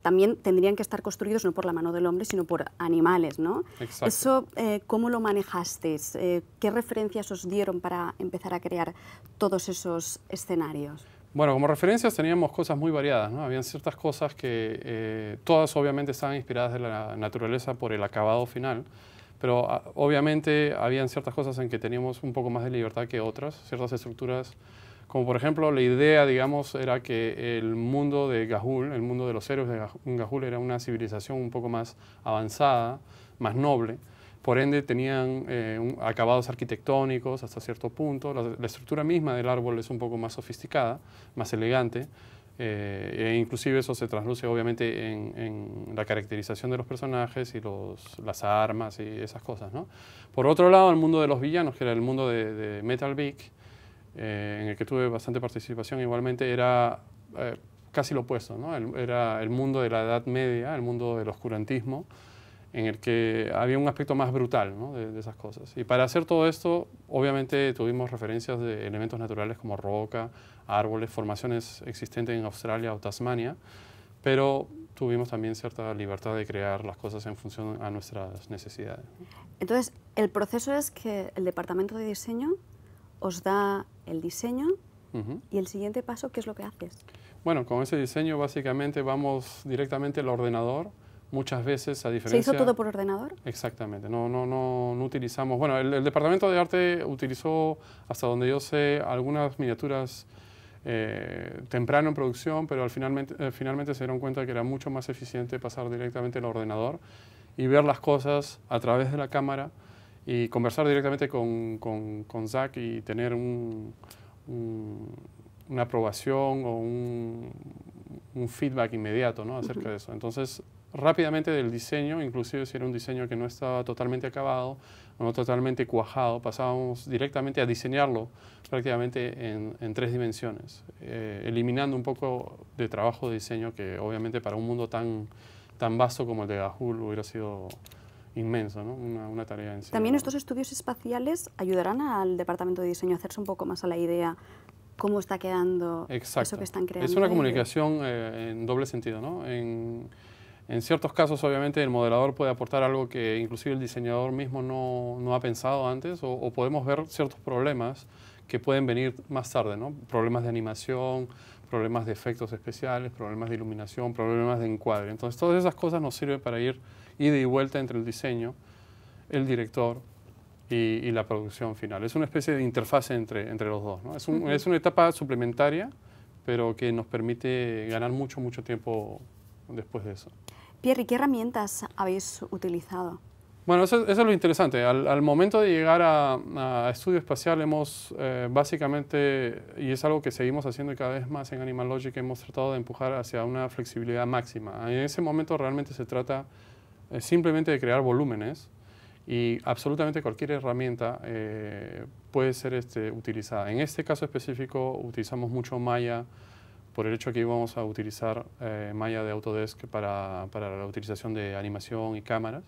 también tendrían que estar construidos no por la mano del hombre, sino por animales, ¿no? Exacto. Eso, ¿cómo lo manejasteis? ¿Qué referencias os dieron para empezar a crear todos esos escenarios? Bueno, como referencias teníamos cosas muy variadas, ¿no? Habían ciertas cosas que todas obviamente estaban inspiradas de la naturaleza por el acabado final, pero obviamente habían ciertas cosas en que teníamos un poco más de libertad que otras, ciertas estructuras, como por ejemplo la idea, digamos, era que el mundo de Ga'Hoole, el mundo de los héroes de Ga'Hoole era una civilización un poco más avanzada, más noble. Por ende, tenían acabados arquitectónicos hasta cierto punto. La estructura misma del árbol es un poco más sofisticada, más elegante. E inclusive eso se trasluce obviamente en la caracterización de los personajes y las armas y esas cosas, ¿no? Por otro lado, el mundo de los villanos, que era el mundo de Metal Gear, en el que tuve bastante participación igualmente, era casi lo opuesto, ¿no? Era el mundo de la Edad Media, el mundo del oscurantismo, en el que había un aspecto más brutal, ¿no? de esas cosas. Y para hacer todo esto, obviamente tuvimos referencias de elementos naturales como roca, árboles, formaciones existentes en Australia o Tasmania, pero tuvimos también cierta libertad de crear las cosas en función a nuestras necesidades. Entonces, el proceso es que el departamento de diseño os da el diseño y el siguiente paso, ¿qué es lo que haces? Bueno, con ese diseño básicamente vamos directamente al ordenador. Muchas veces, a diferencia... ¿Se hizo todo por ordenador? Exactamente, no utilizamos... Bueno, el departamento de arte utilizó, hasta donde yo sé, algunas miniaturas temprano en producción, pero finalmente se dieron cuenta que era mucho más eficiente pasar directamente al ordenador y ver las cosas a través de la cámara y conversar directamente con Zach y tener una aprobación o un feedback inmediato, ¿no? Acerca de eso. Entonces, rápidamente del diseño, inclusive si era un diseño que no estaba totalmente acabado, no totalmente cuajado, pasábamos directamente a diseñarlo prácticamente en 3 dimensiones, eliminando un poco de trabajo de diseño que obviamente para un mundo tan vasto como el de Ga'Hoole hubiera sido inmenso, ¿no? Una tarea en sí. También estos estudios espaciales ayudarán al departamento de diseño a hacerse un poco más a la idea cómo está quedando eso que están creando. Es una comunicación en doble sentido, ¿no? En ciertos casos, obviamente, el modelador puede aportar algo que inclusive el diseñador mismo no ha pensado antes, o podemos ver ciertos problemas que pueden venir más tarde, ¿no? Problemas de animación, problemas de efectos especiales, problemas de iluminación, problemas de encuadre. Entonces, todas esas cosas nos sirven para ir ida y vuelta entre el diseño, el director y la producción final. Es una especie de interfase entre los dos, ¿no? Es una etapa suplementaria, pero que nos permite ganar mucho tiempo después de eso. Pierre, ¿y qué herramientas habéis utilizado? Bueno, eso es lo interesante. Al momento de llegar a estudio espacial hemos básicamente, y es algo que seguimos haciendo cada vez más en Animal Logic, hemos tratado de empujar hacia una flexibilidad máxima. En ese momento realmente se trata simplemente de crear volúmenes y absolutamente cualquier herramienta puede ser utilizada. En este caso específico utilizamos mucho Maya, por el hecho que íbamos a utilizar Maya de Autodesk para la utilización de animación y cámaras.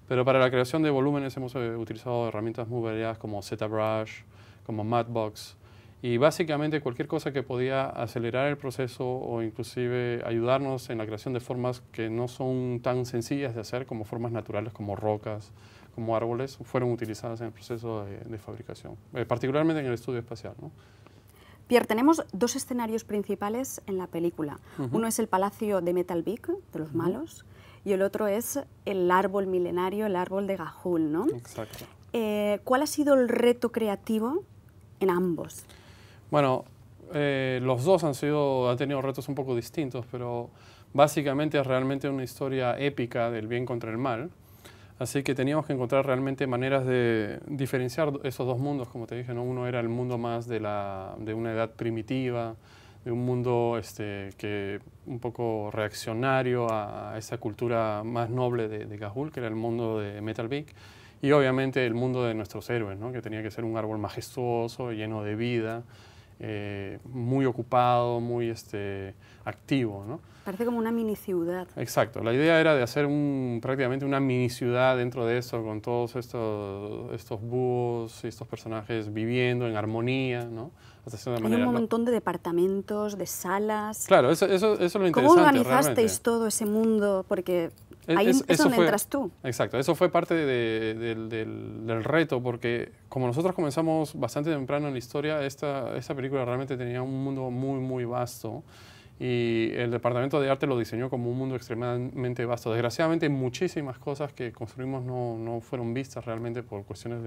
Pero para la creación de volúmenes hemos utilizado herramientas muy variadas como ZBrush, como Matbox, y básicamente cualquier cosa que podía acelerar el proceso o inclusive ayudarnos en la creación de formas que no son tan sencillas de hacer, como formas naturales, como rocas, como árboles, fueron utilizadas en el proceso de fabricación, particularmente en el estudio espacial, ¿no? Pierre, tenemos 2 escenarios principales en la película. Uno es el palacio de Metal Gear, de los malos, y el otro es el árbol milenario, el árbol de Ga'Hoole, ¿no? Exacto. ¿Cuál ha sido el reto creativo en ambos? Bueno, los dos han tenido retos un poco distintos, pero básicamente es realmente una historia épica del bien contra el mal. Así que teníamos que encontrar realmente maneras de diferenciar esos dos mundos, como te dije, ¿no? Uno era el mundo más de una edad primitiva, de un mundo que un poco reaccionario a esa cultura más noble de Ga'Hoole, que era el mundo de Metal Gear, y obviamente el mundo de nuestros héroes, ¿no? Que tenía que ser un árbol majestuoso, lleno de vida, muy ocupado, muy activo, ¿no? Parece como una mini ciudad. Exacto. La idea era de hacer prácticamente una mini ciudad dentro de eso, con todos estos búhos y estos personajes viviendo en armonía, ¿no? hasta cierta Hay manera. un montón de departamentos, de salas. Claro, eso es lo interesante. ¿Cómo organizasteis realmente. todo ese mundo? Porque ahí es donde entras tú. Exacto, eso fue parte del reto, porque como nosotros comenzamos bastante temprano en la historia, esta película realmente tenía un mundo muy, muy vasto. Y el departamento de arte lo diseñó como un mundo extremadamente vasto. Desgraciadamente, muchísimas cosas que construimos no fueron vistas realmente por cuestiones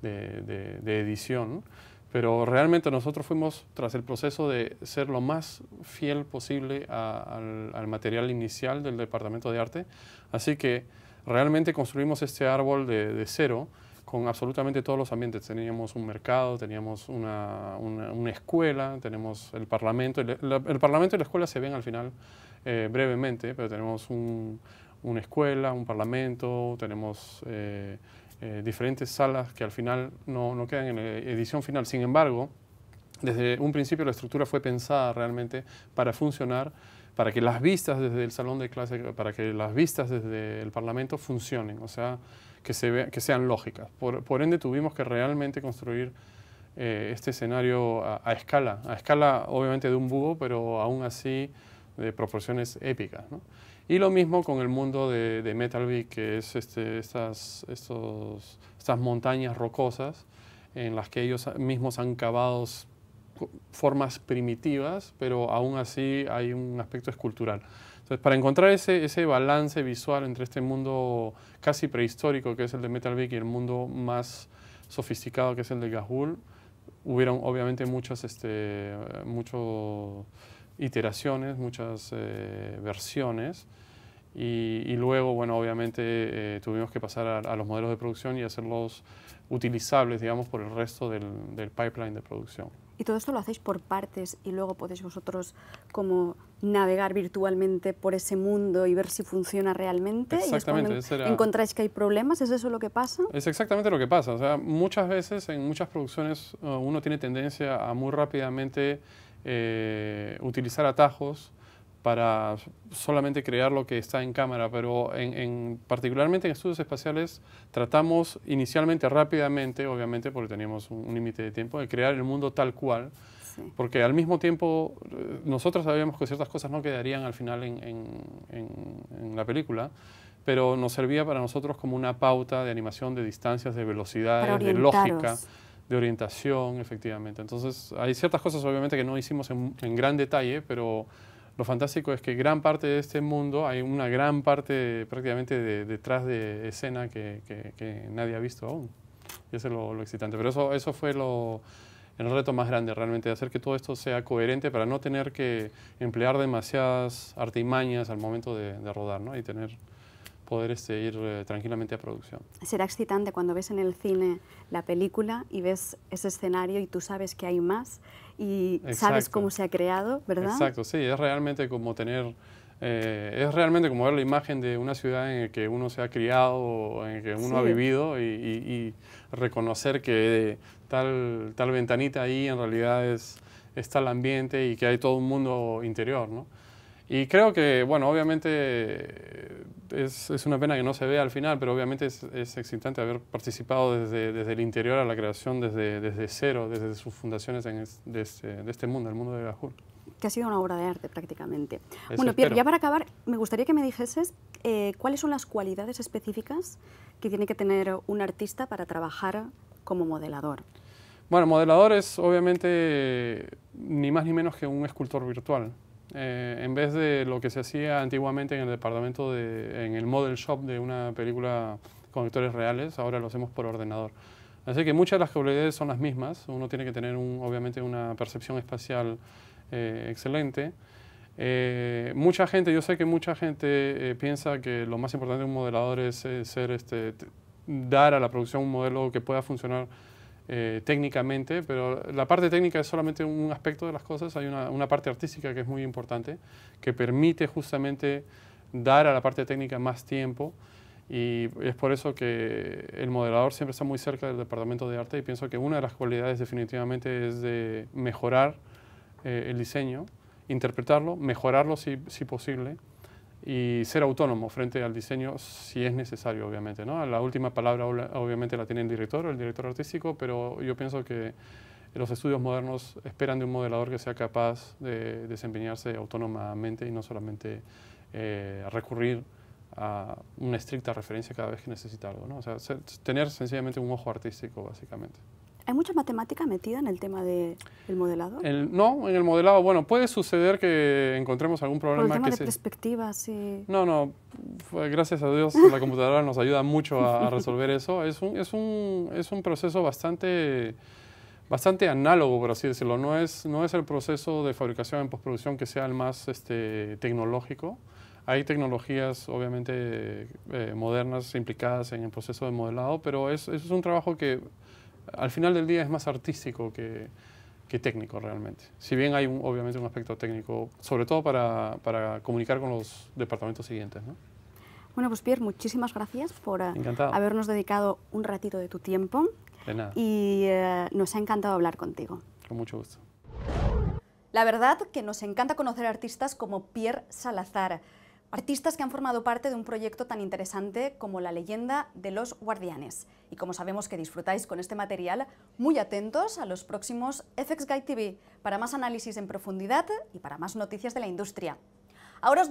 de edición. Pero realmente nosotros fuimos tras el proceso de ser lo más fiel posible al material inicial del departamento de arte. Así que realmente construimos este árbol de cero con absolutamente todos los ambientes. Teníamos un mercado, teníamos una escuela, tenemos el parlamento. El parlamento y la escuela se ven al final brevemente, pero tenemos una escuela, un parlamento, tenemos diferentes salas que al final no quedan en la edición final. Sin embargo, desde un principio la estructura fue pensada realmente para funcionar, para que las vistas desde el salón de clase, para que las vistas desde el parlamento funcionen, o sea, que sean lógicas. Por ende, tuvimos que realmente construir este escenario a escala obviamente de un búho, pero aún así de proporciones épicas, ¿no? Y lo mismo con el mundo de Metal Vic, que es estas montañas rocosas en las que ellos mismos han cavado formas primitivas, pero aún así hay un aspecto escultural. Entonces, para encontrar ese balance visual entre este mundo casi prehistórico, que es el de Metal Vic, y el mundo más sofisticado, que es el de Ga'Hoole, hubieron obviamente muchas iteraciones, muchas versiones, y luego, bueno, obviamente tuvimos que pasar a los modelos de producción y hacerlos utilizables, digamos, por el resto del pipeline de producción. Y todo esto lo hacéis por partes y luego podéis vosotros como navegar virtualmente por ese mundo y ver si funciona realmente. Exactamente. Y es cuando encontráis que hay problemas, ¿es eso lo que pasa? Es exactamente lo que pasa. O sea, muchas veces en muchas producciones uno tiene tendencia a muy rápidamente utilizar atajos para solamente crear lo que está en cámara, pero particularmente en estudios espaciales tratamos inicialmente rápidamente, obviamente porque teníamos un límite de tiempo, de crear el mundo tal cual, sí. Porque al mismo tiempo nosotros sabíamos que ciertas cosas no quedarían al final en la película, pero nos servía para nosotros como una pauta de animación, de distancias, de velocidades, de lógica, de orientación, efectivamente. Entonces hay ciertas cosas obviamente que no hicimos en gran detalle, pero lo fantástico es que gran parte de este mundo, hay una gran parte prácticamente detrás de escena que nadie ha visto aún. Y eso es lo excitante. Pero eso fue el reto más grande realmente, de hacer que todo esto sea coherente para no tener que emplear demasiadas artimañas al momento de rodar, ¿no? Y poder ir tranquilamente a producción. Será excitante cuando ves en el cine la película y ves ese escenario y tú sabes que hay más y exacto. Sabes cómo se ha creado, ¿verdad? Exacto, sí, es realmente como ver la imagen de una ciudad en la que uno se ha criado o en la que uno ha vivido y reconocer que tal ventanita ahí en realidad está el ambiente y que hay todo un mundo interior, ¿no? Y creo que, bueno, obviamente es una pena que no se vea al final, pero obviamente es excitante haber participado desde el interior a la creación, desde cero, desde sus fundaciones de este mundo, el mundo de Ga'Hoole. Que ha sido una obra de arte prácticamente. Bueno, Pierre, ya para acabar, me gustaría que me dijeses cuáles son las cualidades específicas que tiene que tener un artista para trabajar como modelador. Bueno, modelador es obviamente ni más ni menos que un escultor virtual. En vez de lo que se hacía antiguamente en el departamento en el model shop de una película con actores reales, ahora lo hacemos por ordenador. Así que muchas de las cualidades son las mismas. Uno tiene que tener obviamente una percepción espacial excelente. Yo sé que mucha gente piensa que lo más importante de un modelador es dar a la producción un modelo que pueda funcionar técnicamente, pero la parte técnica es solamente un aspecto de las cosas. Hay una parte artística que es muy importante, que permite justamente dar a la parte técnica más tiempo, y es por eso que el modelador siempre está muy cerca del departamento de arte, y pienso que una de las cualidades definitivamente es de mejorar el diseño, interpretarlo, mejorarlo si posible, y ser autónomo frente al diseño si es necesario, obviamente, ¿no? La última palabra obviamente la tiene el director artístico, pero yo pienso que los estudios modernos esperan de un modelador que sea capaz de desempeñarse autónomamente y no solamente recurrir a una estricta referencia cada vez que necesita algo, ¿no? O sea, tener sencillamente un ojo artístico, básicamente. ¿Hay mucha matemática metida en el tema del modelado? No, en el modelado, bueno, puede suceder que encontremos algún problema. Por el tema de perspectivas, sí. No, gracias a Dios la computadora nos ayuda mucho a resolver eso. Es un proceso bastante análogo, por así decirlo. No es el proceso de fabricación en postproducción que sea el más tecnológico. Hay tecnologías, obviamente, modernas implicadas en el proceso de modelado, pero es un trabajo que al final del día es más artístico que técnico realmente. Si bien hay obviamente un aspecto técnico, sobre todo para comunicar con los departamentos siguientes, ¿no? Bueno, pues Pierre, muchísimas gracias por habernos dedicado un ratito de tu tiempo. De nada. Y nos ha encantado hablar contigo. Con mucho gusto. La verdad que nos encanta conocer artistas como Pierre Salazar, artistas que han formado parte de un proyecto tan interesante como La leyenda de los guardianes. Y como sabemos que disfrutáis con este material, muy atentos a los próximos FX Guide TV para más análisis en profundidad y para más noticias de la industria. Ahora os dejo